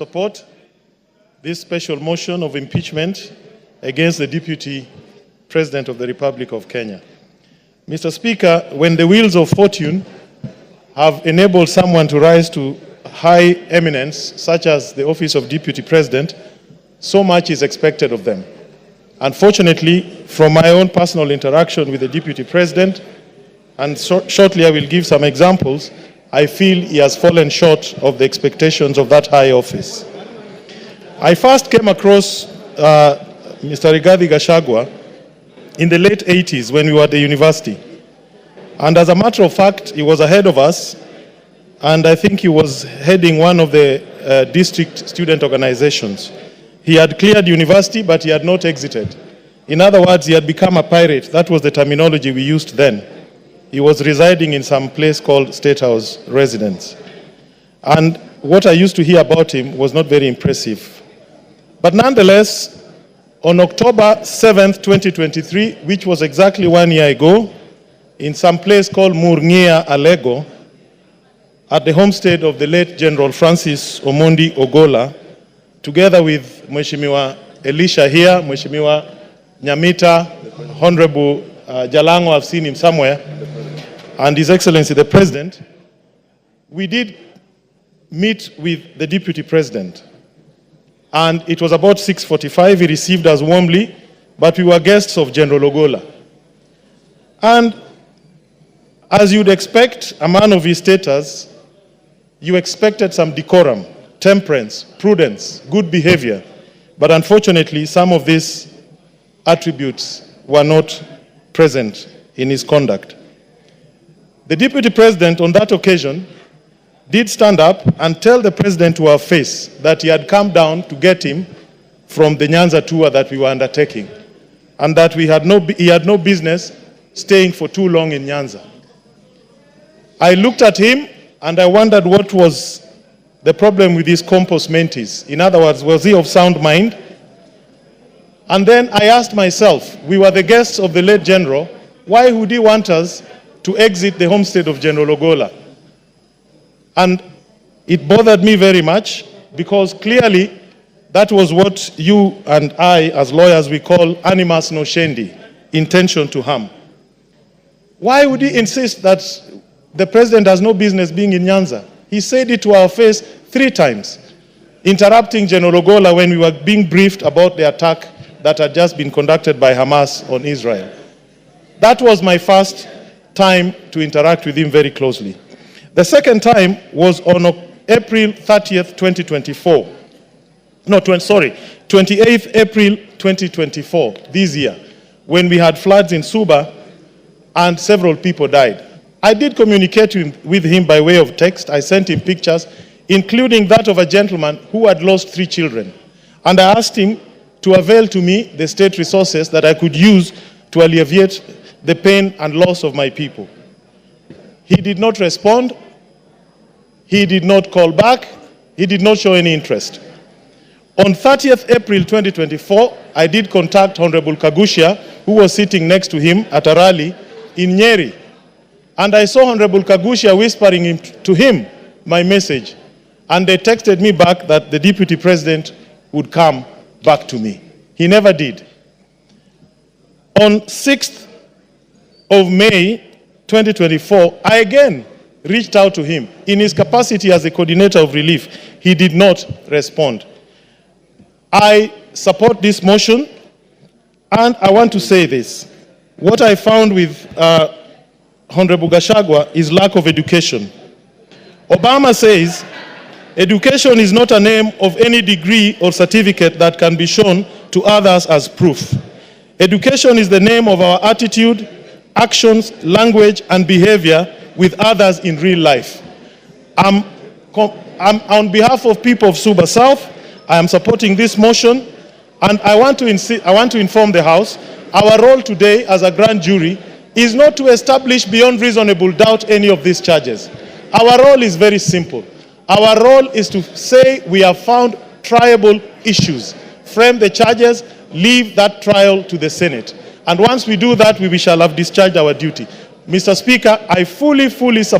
Support this special motion of impeachment against the Deputy President of the Republic of Kenya. Mr. Speaker, when the wheels of fortune have enabled someone to rise to high eminence, such as the office of Deputy President, so much is expected of them. Unfortunately, from my own personal interaction with the Deputy President, and shortly I will give some examples, I feel he has fallen short of the expectations of that high office. I first came across Mr. Gachagua in the late 80s when we were at the university. And as a matter of fact, he was ahead of us, and I think he was heading one of the district student organizations. He had cleared university, but he had not exited. In other words, he had become a pirate. That was the terminology we used then. He was residing in some place called State House Residence. And what I used to hear about him was not very impressive. But nonetheless, on October 7th, 2023, which was exactly 1 year ago, in some place called Murngia, Alego, at the homestead of the late General Francis Omondi Ogola, together with Mheshimiwa Elisha here, Mheshimiwa Nyamita, Honorable Jalango, I've seen him somewhere, and His Excellency the President, we did meet with the Deputy President. And it was about 6:45, he received us warmly, but we were guests of General Ogola. And as you'd expect, a man of his status, you expected some decorum, temperance, prudence, good behavior. But unfortunately, some of these attributes were not present in his conduct. The Deputy President on that occasion did stand up and tell the President to our face that he had come down to get him from the Nyanza tour that we were undertaking, and that he had no business staying for too long in Nyanza. I looked at him and I wondered what was the problem with his compos mentis. In other words, was he of sound mind? And then I asked myself, we were the guests of the late General, why would he want us to exit the homestead of General Ogola? And it bothered me very much, because clearly that was what you and I, as lawyers, we call animus nocendi, intention to harm. Why would he insist that the President has no business being in Nyanza? He said it to our face 3 times, interrupting General Ogola when we were being briefed about the attack that had just been conducted by Hamas on Israel. That was my first time to interact with him very closely. The second time was on April 30th, 2024. No, 28th April 2024, this year, when we had floods in Suba and several people died. I did communicate with him by way of text. I sent him pictures, including that of a gentleman who had lost 3 children. And I asked him to avail to me the state resources that I could use to alleviate the pain and loss of my people. He did not respond. He did not call back. He did not show any interest. On 30th April 2024, I did contact Honorable Kagushia, who was sitting next to him at a rally in Nyeri. And I saw Honorable Kagushia whispering to him my message. And they texted me back that the Deputy President would come back to me. He never did. On 6th of May 2024, I again reached out to him in his capacity as the coordinator of relief. He did not respond. I support this motion, and I want to say this. What I found with Honorable Gachagua is lack of education. Obama says, education is not a name of any degree or certificate that can be shown to others as proof. Education is the name of our attitude, actions, language, and behavior with others in real life. I'm on behalf of people of Suba South, I am supporting this motion, and I want to inform the House, our role today as a grand jury is not to establish beyond reasonable doubt any of these charges. Our role is very simple. Our role is to say we have found triable issues, frame the charges, leave that trial to the Senate. And once we do that, we shall have discharged our duty. Mr. Speaker, I fully support